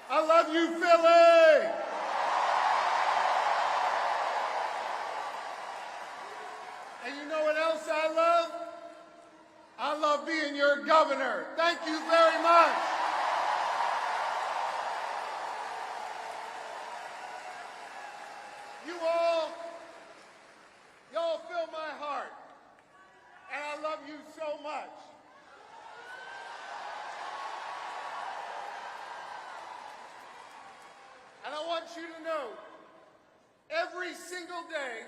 I love you, Philly! And you know what else I love? I love being your governor. Thank you very much. Y'all fill my heart. And I love you so much. And I want you to know, every single day,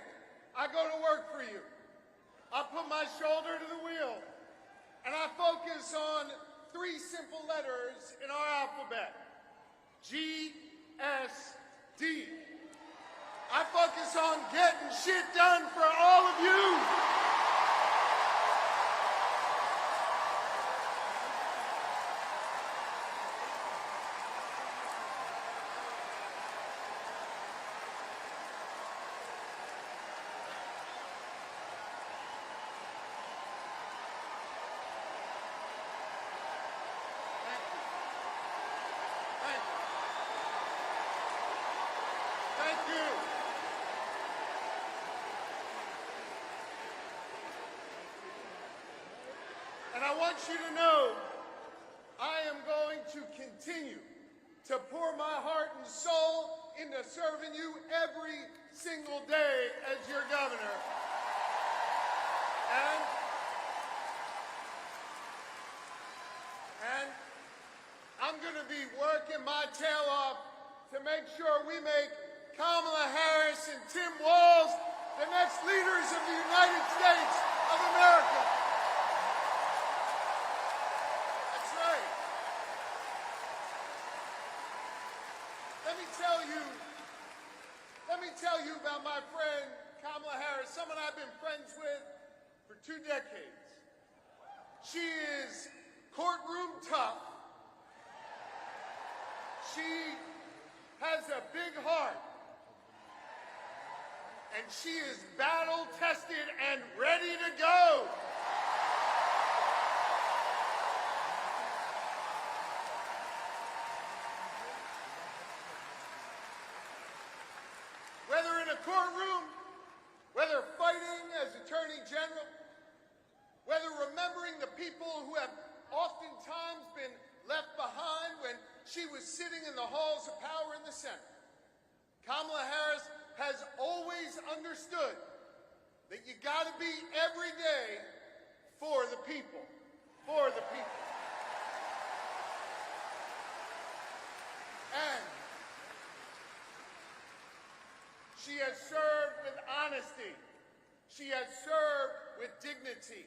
I go to work for you. I put my shoulder to the wheel, and I focus on 3 simple letters in our alphabet. G-S-D. I focus on getting shit done for all of you. Thank you. And I want you to know, I am going to continue to pour my heart and soul into serving you every single day as your governor. And I'm going to be working my tail off to make sure we make Kamala Harris and Tim Walz the next leaders of the United States of America. That's right. Let me tell you about my friend Kamala Harris, someone I've been friends with for 2 decades. She is courtroom tough. She has a big heart. And she is battle-tested and ready to go. Whether in a courtroom, whether fighting as Attorney General, whether remembering the people who have oftentimes been left behind when she was sitting in the halls of power in the Senate, Kamala Harris has always understood that you got to be every day for the people, for the people. And she has served with honesty. She has served with dignity.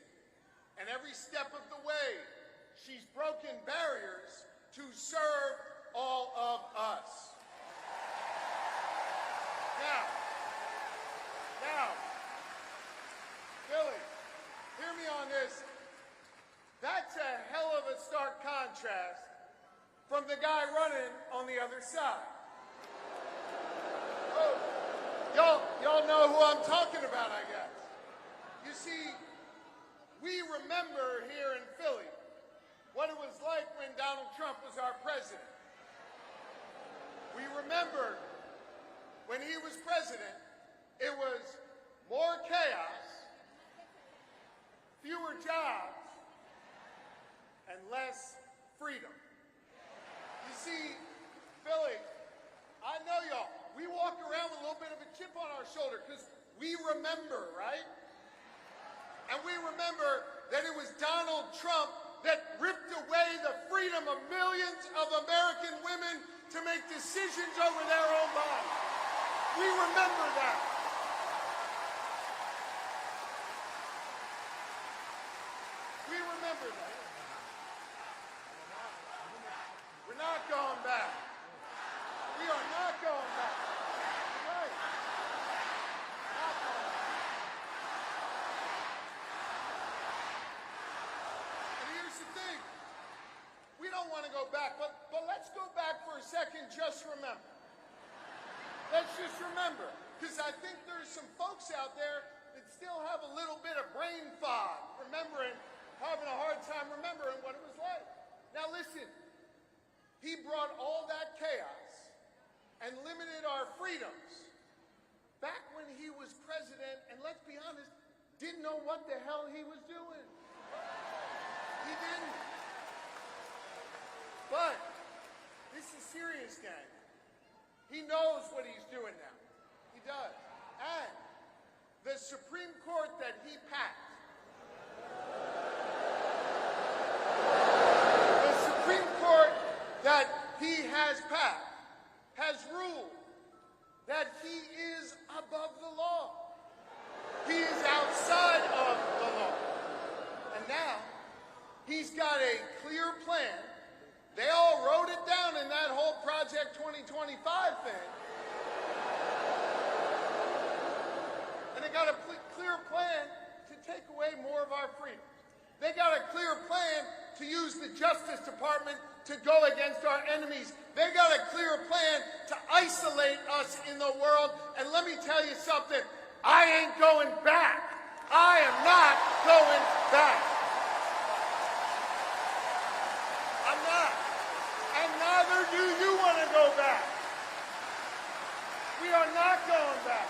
And every step of the way, she's broken barriers to serve all of us. Now, Billy, hear me on this. That's a hell of a stark contrast from the guy running on the other side. Oh, y'all know who I'm talking about, I guess. You see, we remember here in Philly what it was like when Donald Trump was our president. We remember when he was president, it was more chaos, fewer jobs, and less freedom. You see, Philly, I know y'all, we walk around with a little bit of a chip on our shoulder because we remember, right? And we remember that it was Donald Trump that ripped away the freedom of millions of American women to make decisions over their own bodies. We remember that. We remember that. We're not going back. We are not going back. Right. Not going back. And here's the thing. We don't want to go back, but let's go back for a second. Just remember. Let's just remember, because I think there's some folks out there that still have a little bit of brain fog, having a hard time remembering what it was like. Now listen, he brought all that chaos and limited our freedoms back when he was president, and let's be honest, didn't know what the hell he was doing. He didn't. But this is serious, gang. He knows what he's doing now. He does. And the Supreme Court that he packed, the Supreme Court that he has packed, has ruled that he is above the law. He is outside of the law. And now, he's got a clear plan. They all wrote it down in that whole Project 2025 thing. And they got a clear plan to take away more of our freedoms. They got a clear plan to use the Justice Department to go against our enemies. They got a clear plan to isolate us in the world. And let me tell you something, I ain't going back. I am not going back. I'm not. And neither do you want to go back. We are not going back.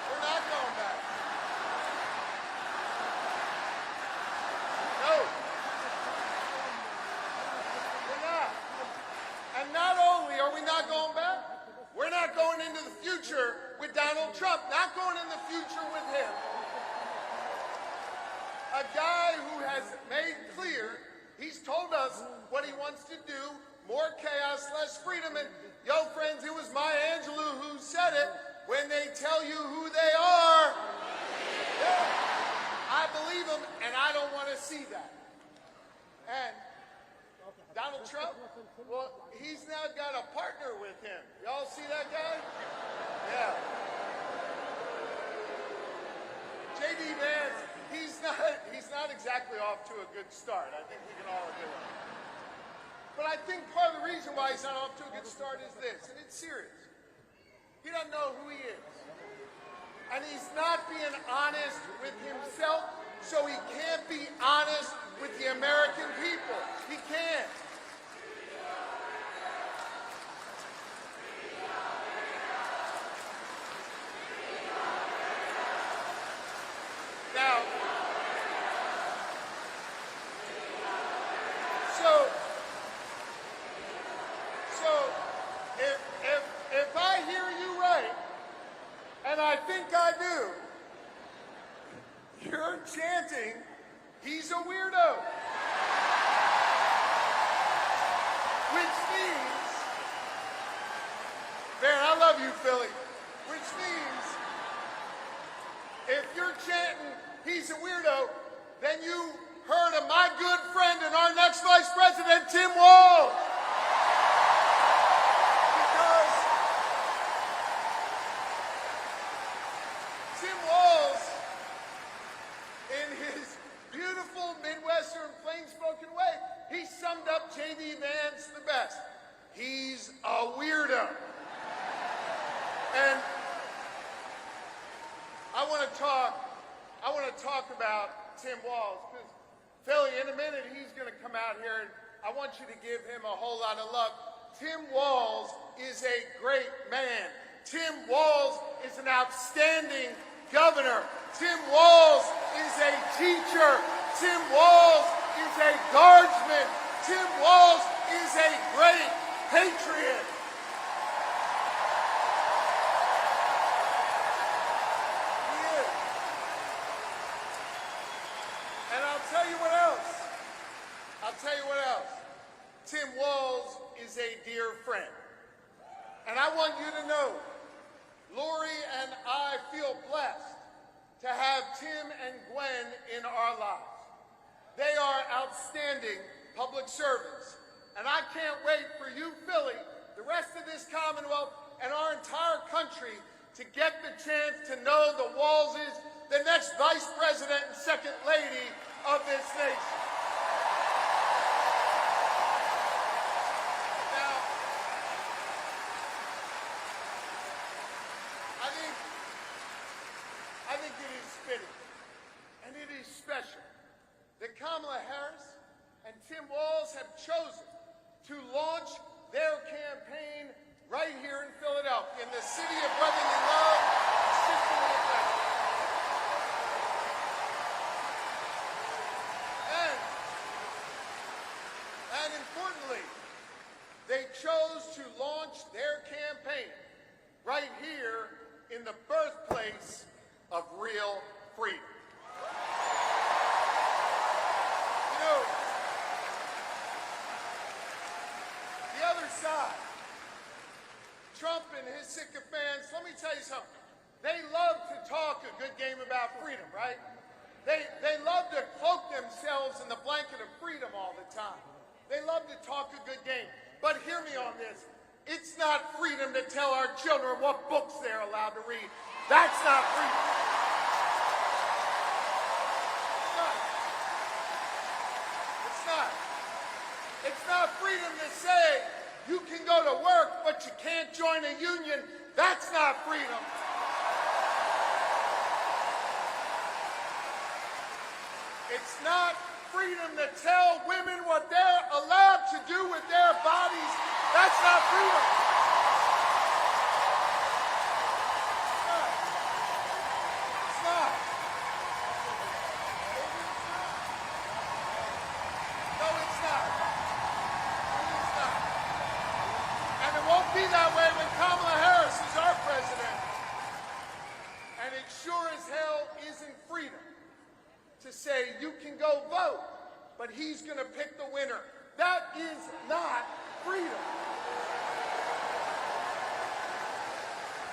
We're not going back. No. We're not. And not only are we not going back, we're not going into the future with Donald Trump, not going in the future with him. A guy who has made clear, he's told us what he wants to do, more chaos, less freedom. And yo, friends, it was Maya Angelou who said it, when they tell you who they are, yeah, I believe them, and I don't want to see that. And Donald Trump, well, he's now got a partner with him. Y'all see that guy? Yeah. JD Vance, he's not exactly off to a good start. I think we can all agree on that. But I think part of the reason why he's not off to a good start is this, and it's serious. He doesn't know who he is. And he's not being honest with himself, so he can't be honest with the American people. He can't. Now, if I hear you right, and I think I do, you're chanting, he's a weirdo. Which means, man, I love you, Philly. Which means, if you're chanting, he's a weirdo, then you heard of my good friend and our next vice president, Tim Walz. Because Tim Walz, in his beautiful Midwestern plain-spoken way, he summed up JD Vance the best. He's a weirdo. And I want to talk about Tim Walz, because Philly, in a minute, he's going to come out here, and I want you to give him a whole lot of love. Tim Walz is a great man. Tim Walz is an outstanding governor. Tim Walz is a teacher. Tim Walz is a guardsman. Tim Walz is a great patriot. He is. And I'll tell you what else. Tim Walz is a dear friend. And I want you to know, Lori and I feel blessed to have Tim and Gwen in our lives. They are outstanding public servants. And I can't wait for you, Philly, the rest of this Commonwealth, and our entire country to get the chance to know the Walzes, the next Vice President and Second Lady of this nation. Now, I think it is fitting, and it is special, that Kamala Harris Tim Walz have chosen to launch their campaign right here in Philadelphia, in the city of brotherly love, sisterly affection. And importantly, they chose to launch their campaign right here in the birthplace of real freedom. You know, the other side, Trump and his sycophants, let me tell you something. They love to talk a good game about freedom, right? They love to cloak themselves in the blanket of freedom all the time. They love to talk a good game. But hear me on this. It's not freedom to tell our children what books they're allowed to read. That's not freedom. It's not. It's not freedom to say you can go to work, but you can't join a union. That's not freedom. It's not freedom to tell women what they're allowed to do with their bodies. That's not freedom. It's not. No, it's not. It's not. And it won't be that way when Kamala Harris is our president. And it sure as hell isn't freedom to say you can go vote, but he's going to pick the winner. That is not freedom.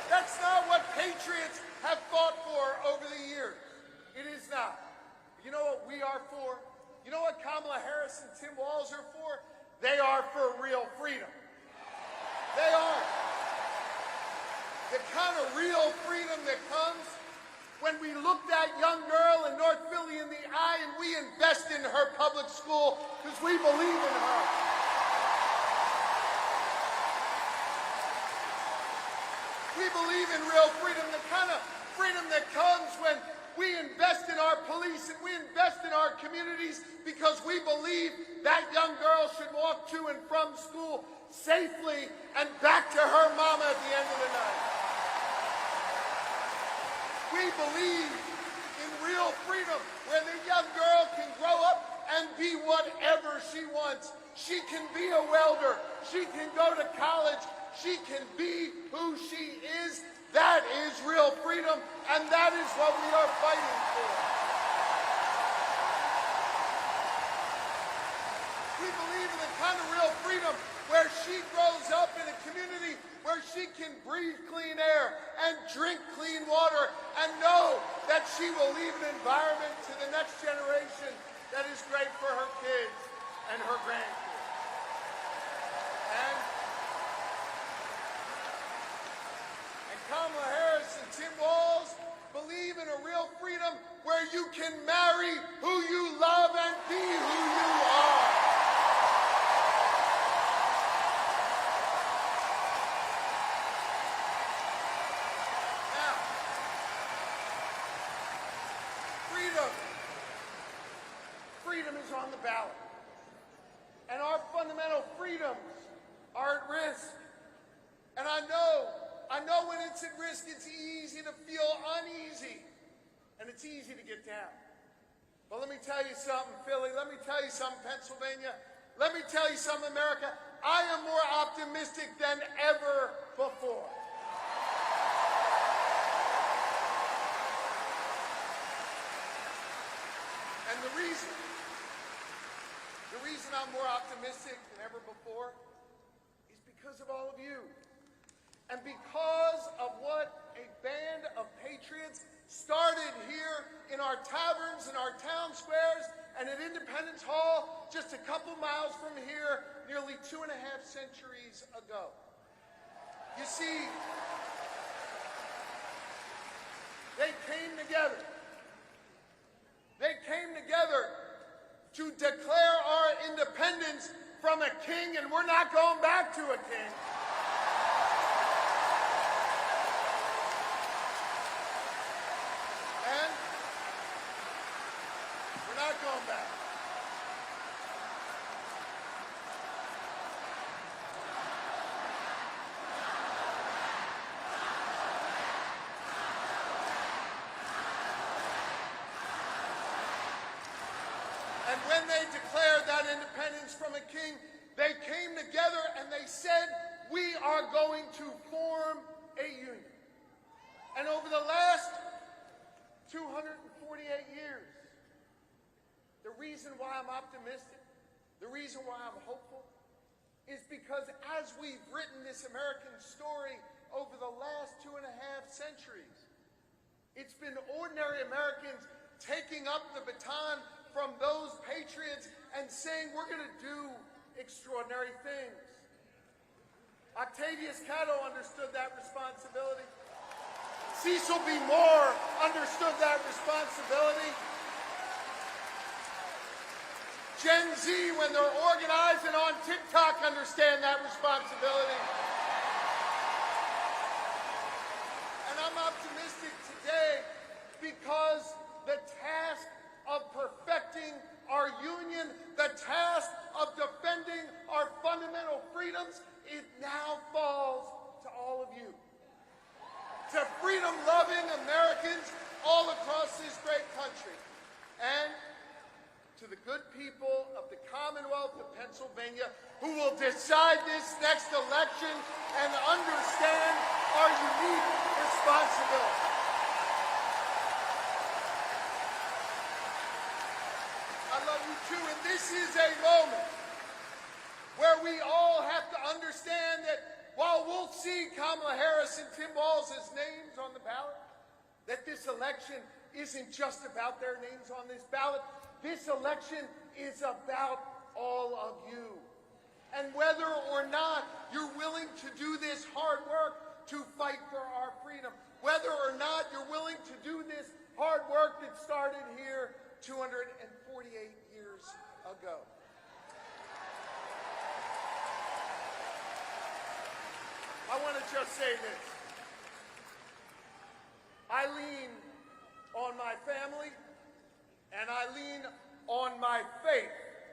That's not what patriots have fought for over the years. It is not. You know what we are for? You know what Kamala Harris and Tim Walz are for? They are for real freedom. They are. The kind of real freedom that comes when we look that young girl in North Philly in the eye and we invest in her public school because we believe in her. We believe in real freedom, the kind of freedom that comes when we invest in our police and we invest in our communities because we believe that young girl should walk to and from school safely and back to her mama at the end of the night. We believe in real freedom where the young girl can grow up and be whatever she wants. She can be a welder. She can go to college. She can be who she is. That is real freedom, and that is what we are fighting for. We believe in the kind of real freedom where she grows up in a community where she can breathe clean air and drink clean water and know that she will leave an environment to the next generation that is great for her kids and her grandkids. And Kamala Harris and Tim Walz believe in a real freedom where you can marry who you love and be who you are. Freedom is on the ballot. And our fundamental freedoms are at risk. And I know when it's at risk, it's easy to feel uneasy. And it's easy to get down. But let me tell you something, Philly. Let me tell you something, Pennsylvania. Let me tell you something, America. I am more optimistic than ever before. And the reason I'm more optimistic than ever before is because of all of you. And because of what a band of patriots started here in our taverns, in our town squares, and at Independence Hall just a couple miles from here nearly 2.5 centuries ago. You see, they came together. They came together to declare our independence from a king, and we're not going back to a king. And we're not going back. And when they declared that independence from a king, they came together and they said, we are going to form a union. And over the last 248 years, the reason why I'm optimistic, the reason why I'm hopeful, is because as we've written this American story over the last 2.5 centuries, it's been ordinary Americans taking up the baton from those patriots and saying, we're going to do extraordinary things. Octavius Catto understood that responsibility. Cecil B. Moore understood that responsibility. Gen Z, when they're organized and on TikTok, understand that responsibility. And I'm optimistic today because the task of perfecting our union, the task of defending our fundamental freedoms, it now falls to all of you. To freedom-loving Americans all across this great country. And to the good people of the Commonwealth of Pennsylvania who will decide this next election and understand our unique responsibility. I love you too, and this is a moment where we all have to understand that while we'll see Kamala Harris and Tim Walz as names on the ballot, that this election isn't just about their names on this ballot. This election is about all of you. And whether or not you're willing to do this hard work to fight for our freedom, whether or not you're willing to do this hard work that started here 248 years ago. I want to just say this. I lean on my family, and I lean on my faith,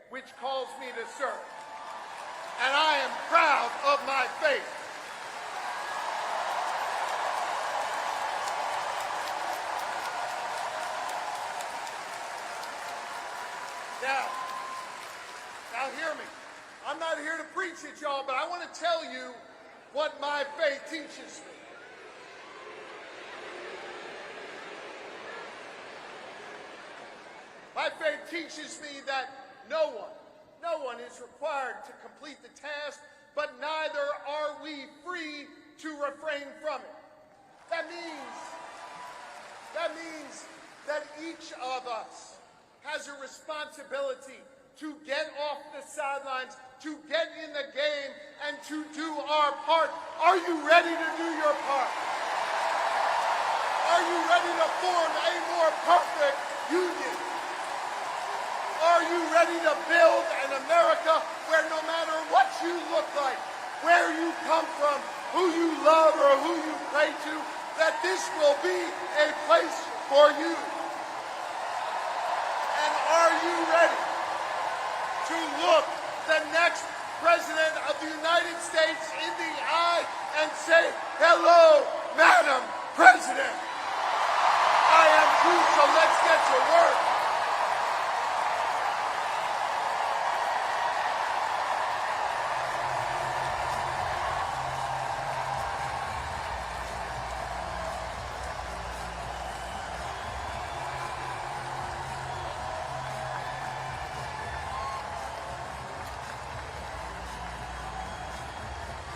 which calls me to serve. And I am proud of my faith. Now hear me. I'm not here to preach at y'all, but I want to tell you what my faith teaches me. My faith teaches me that no one is required to complete the task, but neither are we free to refrain from it. That means that each of us has a responsibility to get off the sidelines, to get in the game, and to do our part. Are you ready to do your part? Are you ready to form a more perfect union? Are you ready to build an America where no matter what you look like, where you come from, who you love or who you pray to, that this will be a place for you? And are you ready to look the next President of the United States in the eye and say, hello, Madam President?